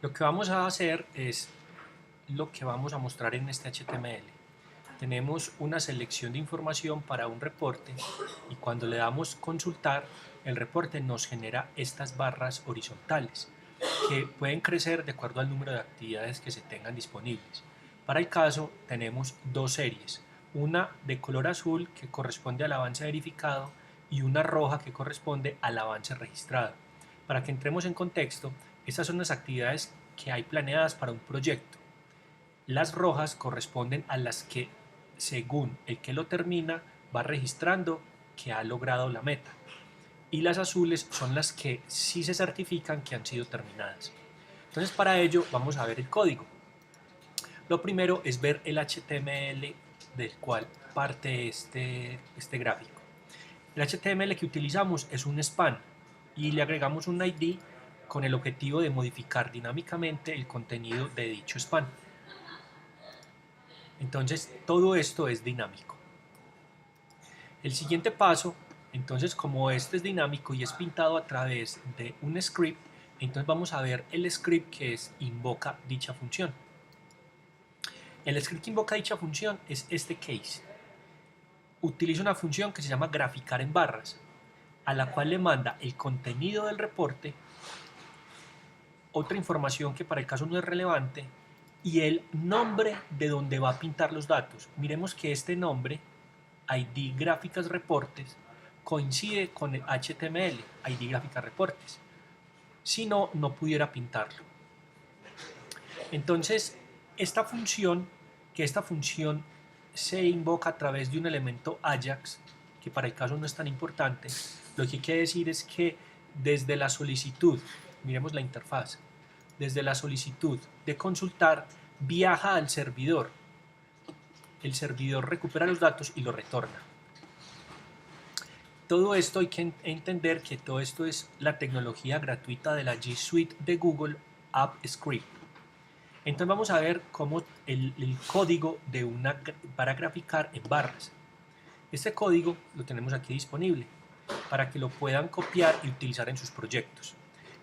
Lo que vamos a hacer es lo que vamos a mostrar en este HTML. Tenemos una selección de información para un reporte y cuando le damos consultar, el reporte nos genera estas barras horizontales que pueden crecer de acuerdo al número de actividades que se tengan disponibles. Para el caso tenemos dos series, una de color azul que corresponde al avance verificado y una roja que corresponde al avance registrado. Para que entremos en contexto, estas son las actividades que hay planeadas para un proyecto. Las rojas corresponden a las que, según el que lo termina, va registrando que ha logrado la meta. Y las azules son las que sí se certifican que han sido terminadas. Entonces, para ello vamos a ver el código. Lo primero es ver el HTML del cual parte este gráfico. El HTML que utilizamos es un span y le agregamos un ID con el objetivo de modificar dinámicamente el contenido de dicho span. Entonces, todo esto es dinámico. El siguiente paso, entonces, como este es dinámico y es pintado a través de un script, entonces vamos a ver el script que invoca dicha función. El script que invoca dicha función es este case. Utiliza una función que se llama graficar en barras, a la cual le manda el contenido del reporte, otra información que para el caso no es relevante, y el nombre de donde va a pintar los datos. Miremos que este nombre, ID gráficas reportes, coincide con el HTML, ID gráficas reportes. Si no, no pudiera pintarlo. Entonces, esta función se invoca a través de un elemento Ajax, que para el caso no es tan importante. Lo que quiere decir es que desde la solicitud, miremos la interfaz, desde la solicitud de consultar, viaja al servidor. El servidor recupera los datos y los retorna. Todo esto hay que entender que todo esto es la tecnología gratuita de la G Suite de Google App Script. Entonces vamos a ver cómo el código para graficar en barras. Este código lo tenemos aquí disponible para que lo puedan copiar y utilizar en sus proyectos.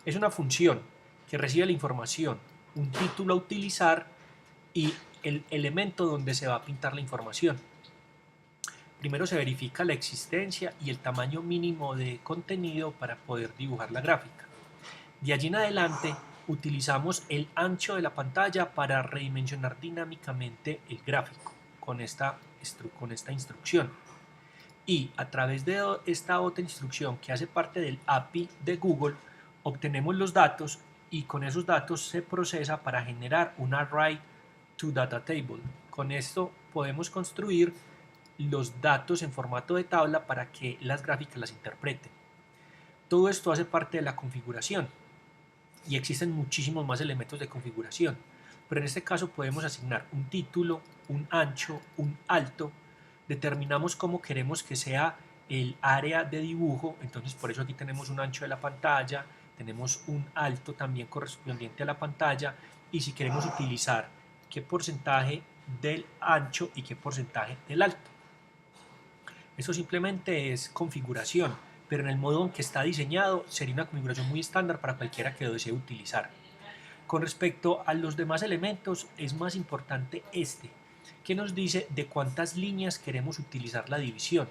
Es una función que recibe la información, un título a utilizar y el elemento donde se va a pintar la información. Primero se verifica la existencia y el tamaño mínimo de contenido para poder dibujar la gráfica. De allí en adelante utilizamos el ancho de la pantalla para redimensionar dinámicamente el gráfico con esta instrucción. Y a través de esta otra instrucción que hace parte del API de Google, obtenemos los datos y con esos datos se procesa para generar un array to data table. Con esto podemos construir los datos en formato de tabla para que las gráficas las interpreten. Todo esto hace parte de la configuración y existen muchísimos más elementos de configuración, pero en este caso podemos asignar un título, un ancho, un alto, determinamos cómo queremos que sea el área de dibujo, entonces por eso aquí tenemos un ancho de la pantalla, tenemos un alto también correspondiente a la pantalla y si queremos utilizar qué porcentaje del ancho y qué porcentaje del alto. Eso simplemente es configuración, pero en el modo en que está diseñado sería una configuración muy estándar para cualquiera que lo desee utilizar. Con respecto a los demás elementos es más importante que nos dice de cuántas líneas queremos utilizar la división.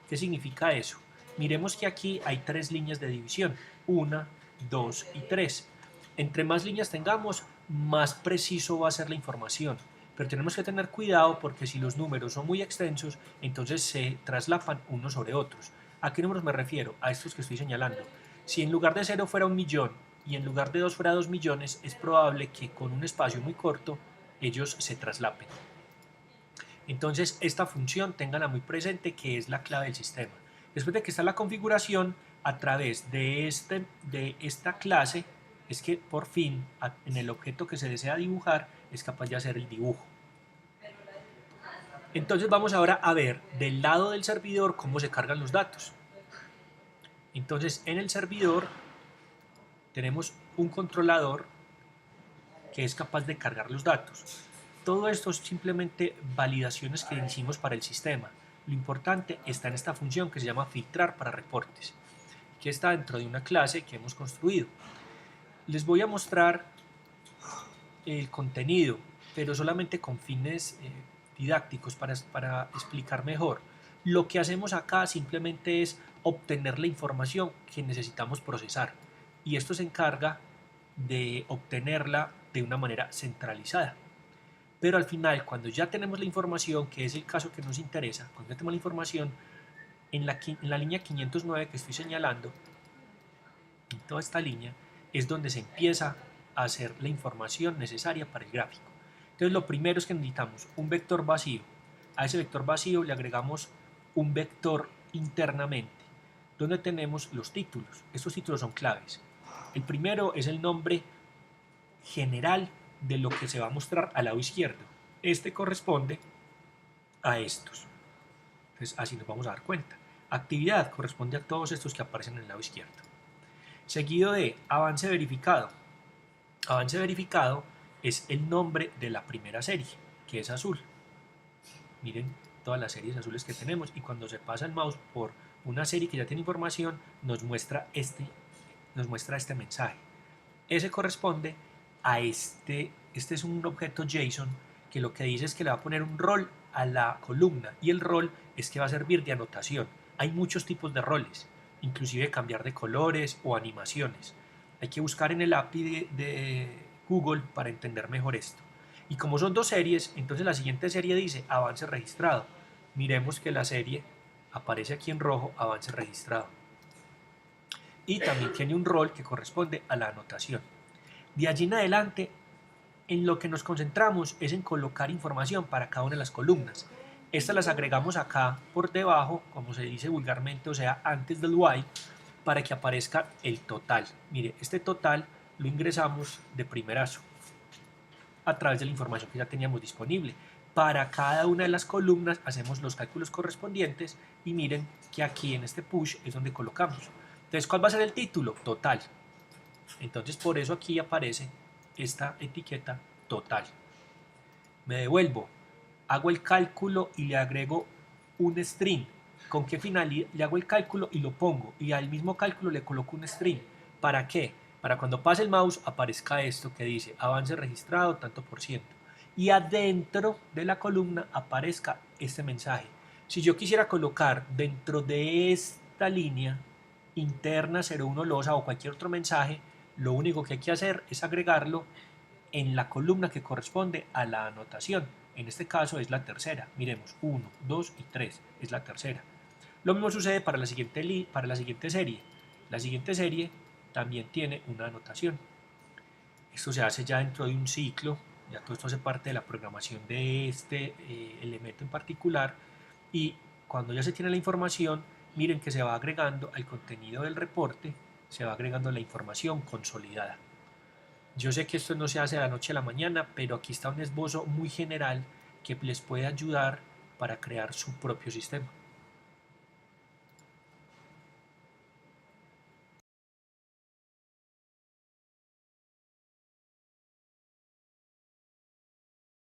¿Qué significa eso? Miremos que aquí hay 3 líneas de división, 1, 2 y 3. Entre más líneas tengamos, más preciso va a ser la información. Pero tenemos que tener cuidado porque si los números son muy extensos, entonces se traslapan unos sobre otros. ¿A qué números me refiero? A estos que estoy señalando. Si en lugar de 0 fuera 1.000.000 y en lugar de 2 fuera 2 millones, es probable que con un espacio muy corto ellos se traslapen. Entonces esta función ténganla muy presente que es la clave del sistema. Después de que está la configuración, a través de esta clase es que por fin en el objeto que se desea dibujar es capaz de hacer el dibujo. Entonces vamos ahora a ver del lado del servidor cómo se cargan los datos. Entonces en el servidor tenemos un controlador que es capaz de cargar los datos. Todo esto es simplemente validaciones que hicimos para el sistema. Lo importante está en esta función que se llama filtrar para reportes, que está dentro de una clase que hemos construido. Les voy a mostrar el contenido, pero solamente con fines didácticos para explicar mejor. Lo que hacemos acá simplemente es obtener la información que necesitamos procesar y esto se encarga de obtenerla de una manera centralizada. Pero al final, cuando ya tenemos la información, que es el caso que nos interesa, cuando ya tenemos la información, en la línea 509 que estoy señalando, en toda esta línea, es donde se empieza a hacer la información necesaria para el gráfico. Entonces lo primero es que necesitamos un vector vacío. A ese vector vacío le agregamos un vector internamente, donde tenemos los títulos. Estos títulos son claves. El primero es el nombre general de lo que se va a mostrar al lado izquierdo. Este corresponde a estos. Entonces así nos vamos a dar cuenta. Actividad corresponde a todos estos que aparecen en el lado izquierdo. Seguido de avance verificado. Avance verificado es el nombre de la primera serie, que es azul. Miren todas las series azules que tenemos y cuando se pasa el mouse por una serie que ya tiene información, nos muestra este mensaje. Ese corresponde a este es un objeto JSON que lo que dice es que le va a poner un rol a la columna y el rol es que va a servir de anotación. Hay muchos tipos de roles, inclusive cambiar de colores o animaciones. Hay que buscar en el API de Google para entender mejor esto. Y como son dos series, entonces la siguiente serie dice avance registrado. Miremos que la serie aparece aquí en rojo, avance registrado. Y también tiene un rol que corresponde a la anotación. De allí en adelante, en lo que nos concentramos es en colocar información para cada una de las columnas. Estas las agregamos acá por debajo, como se dice vulgarmente, o sea, antes del while, para que aparezca el total. Mire, este total lo ingresamos de primerazo a través de la información que ya teníamos disponible. Para cada una de las columnas hacemos los cálculos correspondientes y miren que aquí en este push es donde colocamos. Entonces, ¿cuál va a ser el título? Total. Entonces, por eso aquí aparece esta etiqueta total. Me devuelvo, hago el cálculo y le agrego un string. ¿Con qué finalidad? Le hago el cálculo y lo pongo. Y al mismo cálculo le coloco un string. ¿Para qué? Para cuando pase el mouse aparezca esto que dice avance registrado tanto por ciento. Y adentro de la columna aparezca este mensaje. Si yo quisiera colocar dentro de esta línea interna 01 losa o cualquier otro mensaje, lo único que hay que hacer es agregarlo en la columna que corresponde a la anotación. En este caso es la tercera. Miremos, 1, 2 y 3 es la tercera. Lo mismo sucede para la siguiente serie. La siguiente serie también tiene una anotación. Esto se hace ya dentro de un ciclo, ya todo esto hace parte de la programación de este elemento en particular y cuando ya se tiene la información, miren que se va agregando al contenido del reporte, se va agregando la información consolidada. Yo sé que esto no se hace de la noche a la mañana, pero aquí está un esbozo muy general que les puede ayudar para crear su propio sistema.